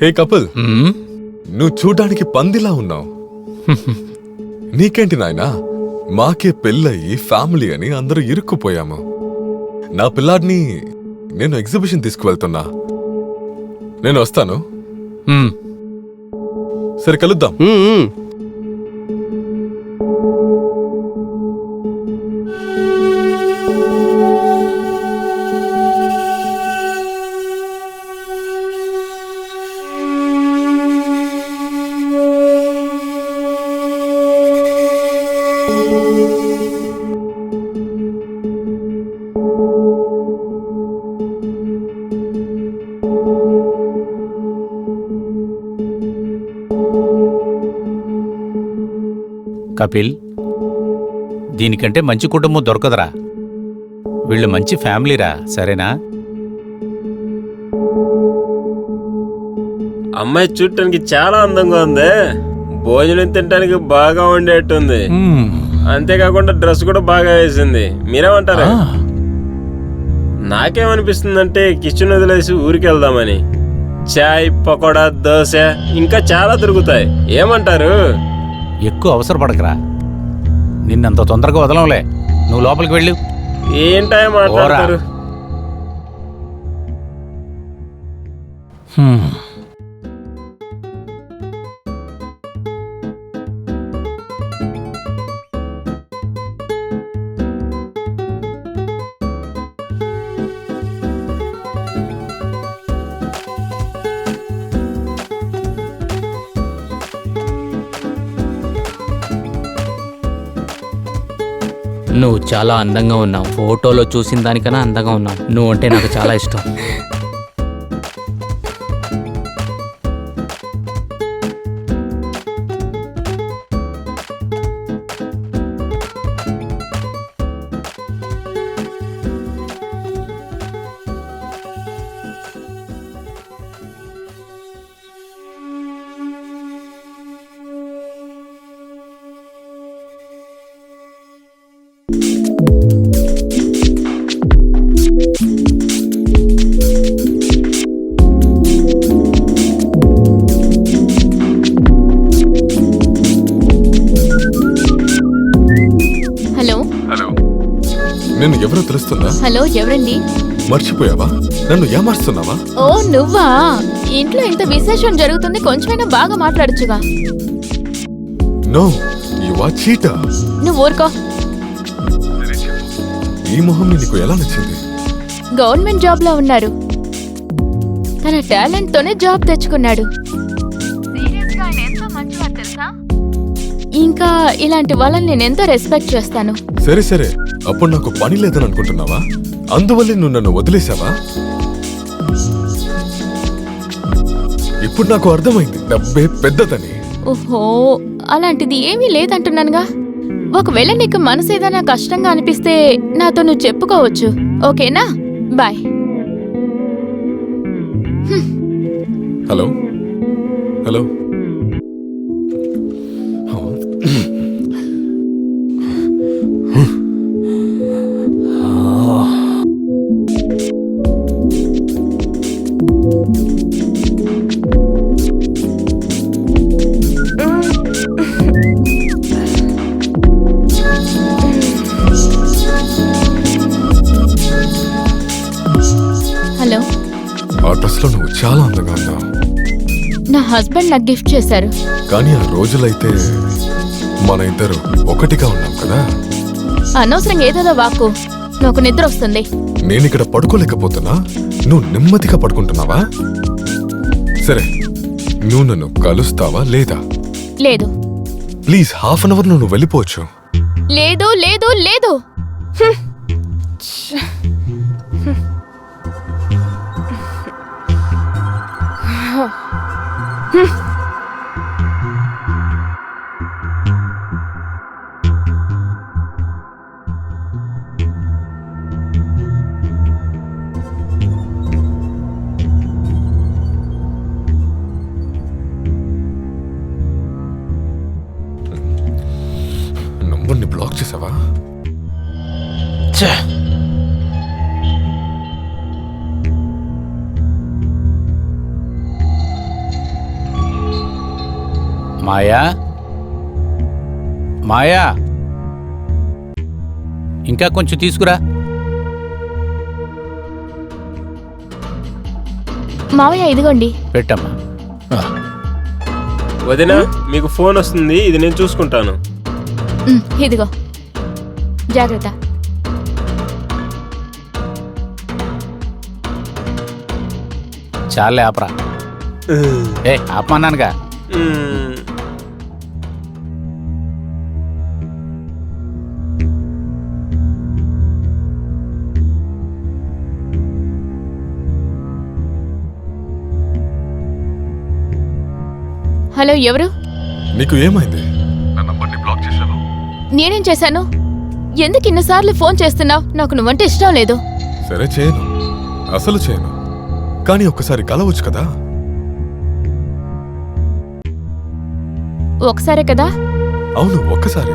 హే couple, నువ్వు చూడ్డానికి పందిలా ఉన్నావు. నీకేంటి నాయనా, మాకే పెళ్ళయి ఫ్యామిలీ అని అందరూ ఇరుక్కుపోయాము. నా పిల్లాడిని నేను ఎగ్జిబిషన్ తీసుకువెళ్తున్నా. నేను వస్తాను. సరే కలుద్దాం. కపిల్, దీనికంటే మంచి కుటుంబం దొరకదురా. వీళ్ళు మంచి ఫ్యామిలీరా, సరేనా? అమ్మాయి చూడటానికి చాలా అందంగా ఉంది. భోజనం తినడానికి బాగా ఉండేట్టుంది. అంతేకాకుండా డ్రెస్ కూడా బాగా వేసింది. మీరేమంటారు? నాకేమనిపిస్తుందంటే కిచెన్ వదిలేసి ఊరికి వెళ్దామని. చాయ్, పకోడా, దోశ ఇంకా చాలా దొరుకుతాయి. ఏమంటారు? ఎక్కువ అవసరపడకరా, నిన్నంత తొందరగా వదలంలే. నువ్వు లోపలికి వెళ్ళు. ఏంటో మాట్లాడతారు. నువ్వు చాలా అందంగా ఉన్నావు. ఫోటోలో చూసిన దానికన్నా అందంగా ఉన్నావు. నువ్వు అంటే నాకు చాలా ఇష్టం. నేను ఎవరో తెలుస్తుందా? హలో, ఎవరండి? మర్చిపోయావా? నన్ను ఏమారుస్తున్నావా? ఓ నువ్వా? ఇంట్లో ఇంత విశేషం జరుగుతుంది, కొంచెమైనా బాగా మాట్లాడొచ్చుగా. No, you are cheater. నువ్వు ఊరుకో. ఈ మొహం నీకు ఎలా నచ్చింది? గవర్నమెంట్ జాబ్ లో ఉన్నారు. తన టాలెంట్ తోనే జాబ్ తెచ్చుకున్నాడు. ఇంకా ఇలాంటి వాళ్ళని నేనెంతో రెస్పెక్ట్ చేస్తాను. సరే సరే, అప్పుడు నాకు పని లేదని అనుకుంటున్నావా? అందువల్లే నువ్వు నన్ను వదిలేసావా? ఇప్పుడు నాకు అర్థమైంది, డబ్బే పెద్దదని. ఓహో, అలాంటిది ఏమీ లేదంటున్నానుగా. ఒకవేళ నీకు మనసు ఏదైనా కష్టంగా అనిపిస్తే నాతో నువ్వు చెప్పుకోవచ్చు, ఓకేనా? బాయ్. Hello hello. హలో. ఆ డ్రెస్ లో నువ్వు చాలా అందంగా ఉన్నావు. నా హస్బెండ్ నాకు గిఫ్ట్ చేశారు. కానీ ఆ రోజులైతే మన ఇద్దరు ఒకటిగా ఉన్నాం కదా. అనవసరంగా ఏదేదో వాక్కు, నాకు నిద్ర వస్తుంది. నేనిక్కడ పడుకోలేకపోతున్నా, నువ్వు నెమ్మదిగా పడుకుంటున్నావా? సరే, నువ్వు నన్ను కలుస్తావా లేదా? లేదు. ప్లీజ్, హాఫ్ అన్ అవర్ నువ్వు వెళ్ళిపోవచ్చు. లేదు లేదు లేదు. నంబర్ని బ్లాక్ చేసావా? మాయా మాయా ఇంకా కొంచెం తీసుకురా. మావయ్య ఇదిగోండి. పెట్టమ్మా. వదినా మీకు ఫోన్ వస్తుంది, ఇది నేను చూసుకుంటాను. ఇదిగో జాగ్రత్త. చాలే ఆపరా. ఏ ఆపమన్నానుగా. మ్మ్. హలో, ఎవరు? నీకు ఏమైంది? నా నంబర్ని బ్లాక్ చేశాను. నేనేం చేశాను? ఎందుకు ఇన్నిసార్లు ఫోన్ చేస్తున్నావు? నాకు నువ్వంటే ఇష్టం లేదు. సరే చేయను, అసలు చేయను. కానీ ఒక్కసారి కలవచ్చు కదా. ఒకసారే కదా? అవును, ఒక్కసారి.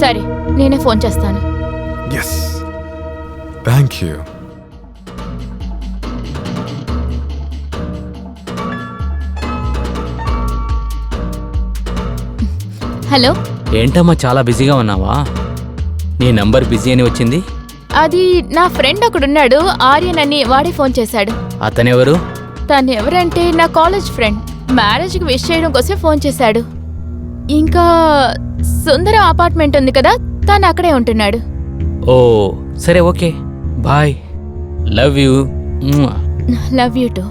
సరే, నేనే ఫోన్ చేస్తాను. Yes, thank you. హలో. ఏంటమ్మా చాలా బిజీగా ఉన్నావా? నీ నంబర్ బిజీ అని వచ్చింది. అది నా ఫ్రెండ్ ఒకడున్నాడు, ఆర్యన్ అని, వాడే ఫోన్ చేశాడు. అతనెవరు? తను ఎవరంటే నా కాలేజ్ ఫ్రెండ్. మ్యారేజ్కి విష్ చేయడం కోసం ఫోన్ చేశాడు. ఇంకా సుందరం అపార్ట్మెంట్ ఉంది కదా, తను అక్కడే ఉంటున్నాడు. ఓ సరే, okay, bye, love you. Love you too.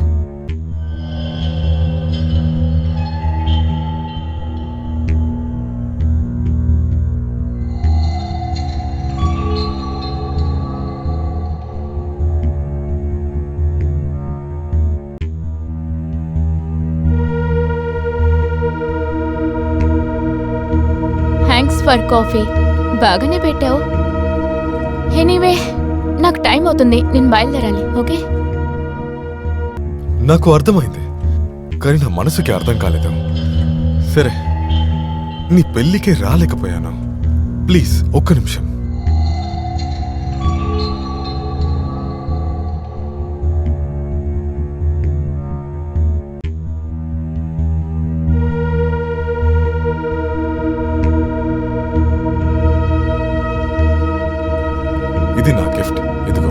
Thanks for coffee. బాగానే పెట్టావు. ఎనీవే, నాకు టైం అవుతుంది, నేను బయలుదేరాలి. ఓకే? నాకు అర్థమైంది, కానీ నా మనసుకి అర్థం కాలేదు. సరే, నీ పెళ్ళికే రాలేకపోయాను. ప్లీజ్ ఒక్క నిమిషం. ఇది నా గిఫ్ట్, ఇదిగో.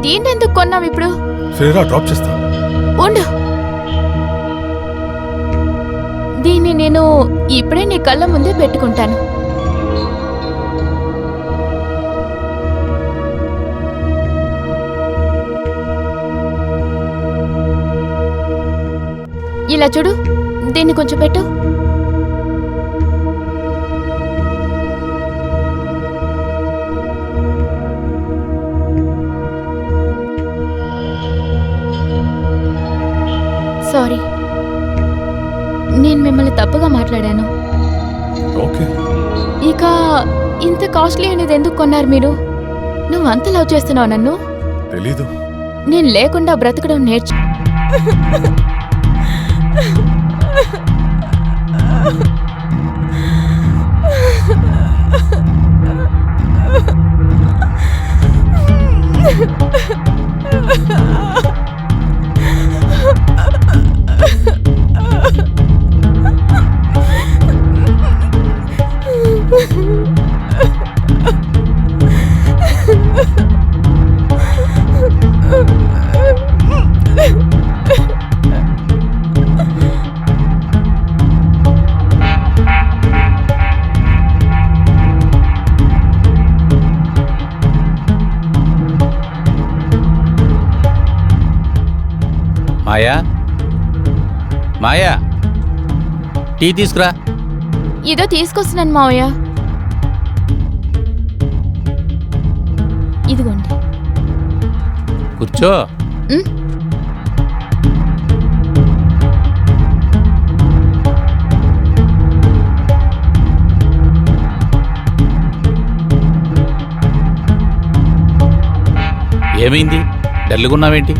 దీన్ని ఎందుకు కొన్నావు ఇప్పుడు? సరేరా, డ్రాప్ చేస్తా. ఉండు, దీన్ని నేను ఇప్పుడే నీ కళ్ళ ముందే పెట్టుకుంటాను. ఇలా చూడు, దీన్ని కొంచెం పెట్టు. సారీ, నేను మిమ్మల్ని తప్పుగా మాట్లాడాను. ఓకే. ఇక ఇంత కాస్ట్లీ అనేది ఎందుకు కొన్నారు మీరు? నువ్వు అంత లవ్ చేస్తున్నావు నన్ను? తెలీదు. నేను లేకుండా బ్రతకడం నేర్చు. మాయా మాయా, టీ తీసుకురా. ఇదో తీసుకొస్తున్నాను మావయ్య. ఇదిగోండి. కూర్చో. ఉమ్, ఏమైంది? డల్లుగున్నావేంటి?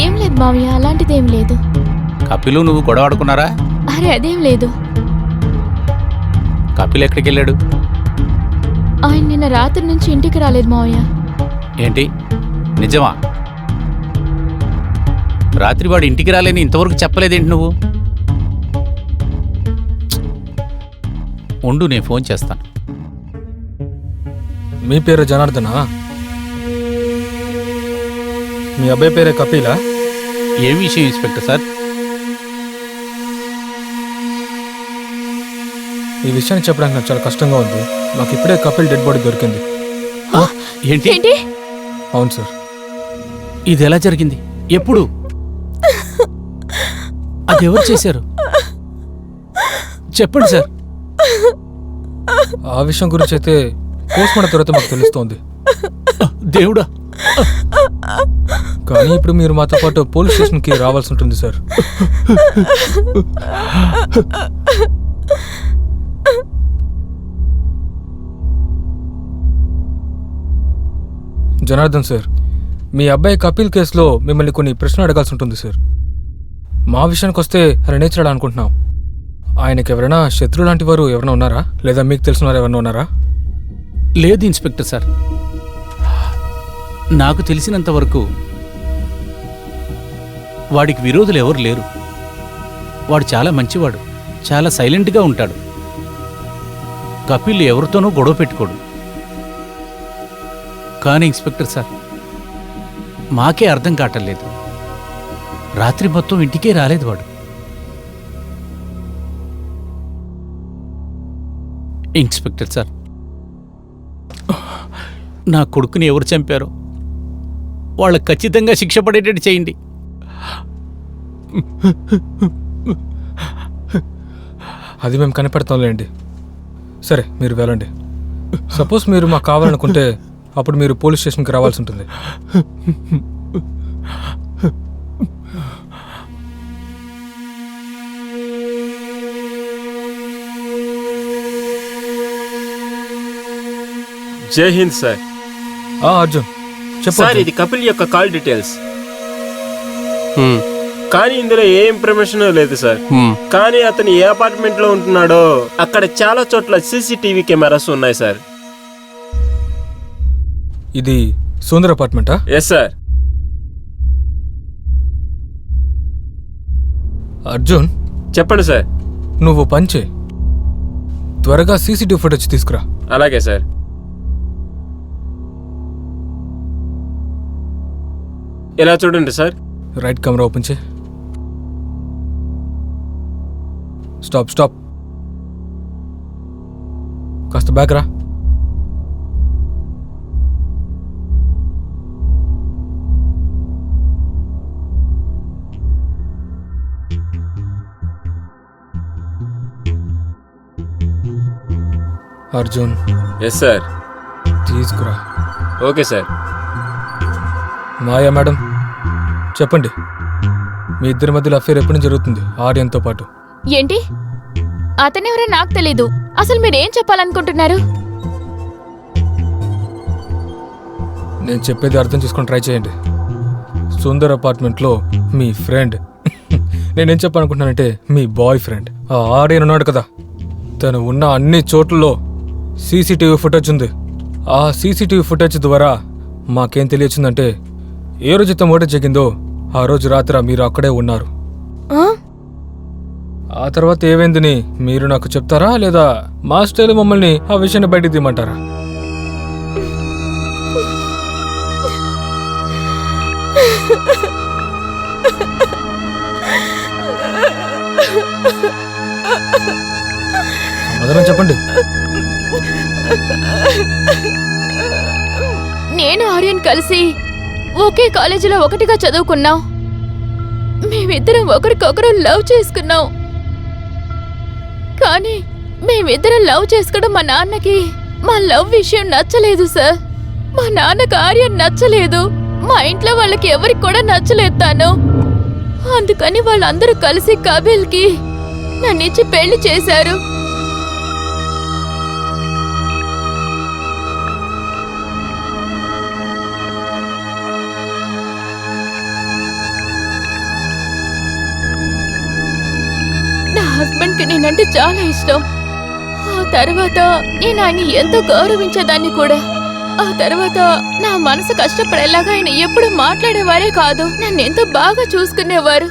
ఏం లేదు మావయ్య, అలాంటిదేం లేదు. కపిలు నువ్వు గొడవ ఆడుకున్నారా? అరే అదేం లేదు. కపిల్ ఎక్కడికి వెళ్ళాడు? ఆయన నిన్న రాత్రి నుంచి ఇంటికి రాలేదు మావయ్య. ఏంటి, నిజమా? రాత్రి వాడు ఇంటికి రాలేని ఇంతవరకు చెప్పలేదేంటి నువ్వు? ఉండు, నేను ఫోన్ చేస్తాను. మీ పేరు జనార్దనా? మీ అబ్బాయి పేరే కపిలా? ఏం విషయం ఇన్స్పెక్టర్ సార్? ఈ విషయాన్ని చెప్పడానికి నాకు చాలా కష్టంగా ఉంది. మాకు ఇప్పుడే కపిల్ డెడ్ బాడీ దొరికింది. ఏంటి? ఏంటి? అవును సార్. ఇది ఎలా జరిగింది? ఎప్పుడు? అది ఎవరు చేశారు? చెప్పండి సార్. ఆ విషయం గురించి అయితే పోస్ట్మార్టం తర్వాత మాకు తెలుస్తోంది. దేవుడా! కానీ ఇప్పుడు మీరు మాతో పాటు పోలీస్ స్టేషన్కి రావాల్సి ఉంటుంది సార్. జనార్దన్ సార్, మీ అబ్బాయి కపిల్ కేసులో మిమ్మల్ని కొన్ని ప్రశ్నలు అడగాల్సి ఉంటుంది సార్. మా విషయానికి వస్తే రణేచరాడు అనుకుంటున్నాం. ఆయనకి ఎవరైనా శత్రువు లాంటి వారు ఎవరైనా ఉన్నారా, లేదా మీకు తెలిసిన వారు ఎవరైనా ఉన్నారా? లేదు ఇన్స్పెక్టర్ సార్, నాకు తెలిసినంత వరకు వాడికి విరోధులు ఎవరు లేరు. వాడు చాలా మంచివాడు, చాలా సైలెంట్గా ఉంటాడు. కపిల్ ఎవరితోనూ గొడవ పెట్టుకోడు. కానీ ఇన్స్పెక్టర్ సార్, మాకే అర్థం కావట్లేదు. రాత్రి మొత్తం ఇంటికే రాలేదు వాడు. ఇన్స్పెక్టర్ సార్, నా కొడుకుని ఎవరు చంపారో వాళ్ళకు ఖచ్చితంగా శిక్ష పడేటట్టు చేయండి. అది మేము కనిపెడతాంలేండి. సరే, మీరు వెళ్ళండి. సపోజ్ మీరు మాకు కావాలనుకుంటే అప్పుడు మీరు పోలీస్ స్టేషన్కి రావాల్సి ఉంటుంది. జై హింద్ సార్. అర్జున్ చెప్పు. సార్, అర్జున్. ఇది కపిల్ యొక్క కాల్ డీటెయిల్స్. కానీ ఇందులో ఏ ఇన్ఫర్మేషన్ లేదు సార్. కానీ అతను ఏ అపార్ట్మెంట్ లో ఉంటున్నాడో అక్కడ చాలా చోట్ల సీసీటీవీ కెమెరాస్ ఉన్నాయి సార్. ఇది సుందర్ అపార్ట్మెంటా? Yes sir. అర్జున్ చెప్పండి సార్. నువ్వు పంచే త్వరగా సీసీటీవీ ఫుటేజ్ తీసుకురా. అలాగే సార్. ఇలా చూడండి సార్. రైట్ కెమెరా ఓపెన్ చే. Stop stop. కాస్త బ్యాక్ రా. అర్జున్. Yes sir. తీసుకురా. Okay sir. మాయా మేడం, చెప్పండి. మీ ఇద్దరి మధ్యలో అఫేర్ ఎప్పటి నుంచి జరుగుతుంది ఆర్యన్తో పాటు? ఏంటి? అతనెవరో నాకు తెలీదు. అసలు మీరేం చెప్పాలనుకుంటున్నారు? నేను చెప్పేది అర్థం చేసుకొని ట్రై చేయండి. సుందర్ అపార్ట్మెంట్లో మీ ఫ్రెండ్, నేనేం చెప్పాలనుకుంటున్నానంటే మీ బాయ్ ఫ్రెండ్ ఆ ఆర్యన్ ఉన్నాడు కదా, తను ఉన్న అన్ని చోట్లలో సీసీటీవీ ఫుటేజ్ ఉంది. ఆ సీసీటీవీ ఫుటేజ్ ద్వారా మాకేం తెలియచ్చిందంటే ఏ రోజైతే మర్డర్ జరిగిందో ఆ రోజు రాత్రి మీరు అక్కడే ఉన్నారు. ఆ తర్వాత ఏమైందని మీరు నాకు చెప్తారా, లేదా మా స్టైల్ మమ్మల్ని ఆ విషయాన్ని బయటికి తీయమంటారా? సమాధానం చెప్పండి. నేను ఆర్యన్ కలిసి ఒకే కాలేజీలో ఒకటిగా చదువుకున్నాం. మేమిద్దరం ఒకరికొకరు లవ్ చేసుకున్నాం. కానీ మేమిద్దరం లవ్ చేసుకోవడం మా నాన్నకి మా లవ్ విషయం నచ్చలేదు సార్. మా నాన్నకు ఆర్యన్ నచ్చలేదు. మా ఇంట్లో వాళ్ళకి ఎవరికి కూడా నచ్చలేదు తాను. అందుకని వాళ్ళందరూ కలిసి కబీల్కి నన్నిచ్చి పెళ్లి చేశారు. నా హస్బెండ్కి నేనంటే చాలా ఇష్టం. ఆ తర్వాత నేను ఆయన్ని ఎంతో గౌరవించేదాన్ని కూడా. ఆ తర్వాత నా మనసు కష్టపడేలాగా ఆయన ఎప్పుడు మాట్లాడేవారే కాదు. నన్ను ఎంతో బాగా చూసుకునేవారు.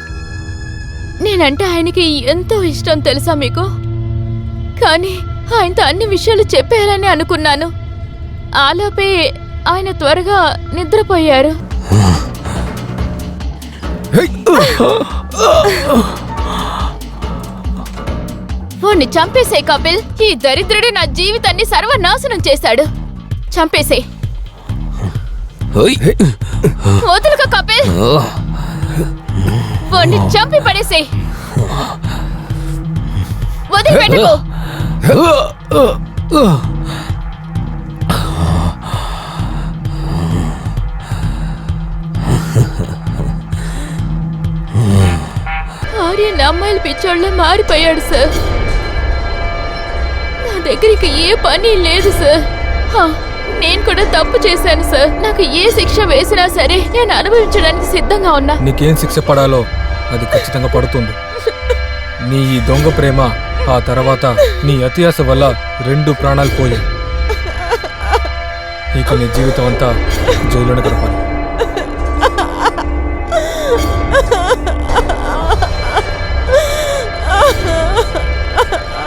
నేనంటే ఆయనకి ఎంతో ఇష్టం తెలుసా మీకు? కానీ ఆయనతో అన్ని విషయాలు చెప్పేయాలని అనుకున్నాను. ఆలోపే ఆయన త్వరగా నిద్రపోయారు. వాణ్ణి చంపేసే కపిల్. ఈ దరిద్రుడు నా జీవితాన్ని సర్వనాశనం చేశాడు. చంపేసే. వదులుక కపిల్. వాణ్ణి చంపి పడేసే. వదిలిపెట్టుకో. ఆర్యన్ అమ్మాయిల పిచ్చోళ్ళ మారిపోయాడు సార్. నా దగ్గరికి ఏ పని లేదు సార్. నేను కూడా తప్పు చేశాను సార్. నాకు ఏ శిక్ష వేసినా సరే నేను అనుభవించడానికి సిద్ధంగా ఉన్నా. నీకేం శిక్ష పడాలో అది ఖచ్చితంగా పడుతుంది. నీ ఈ దొంగ ప్రేమ, ఆ తర్వాత నీ అత్యాశ వల్ల 2 ప్రాణాలు పోయాయి. ఇక నీ జీవితం అంతా జైల్లోనే గడపాలి.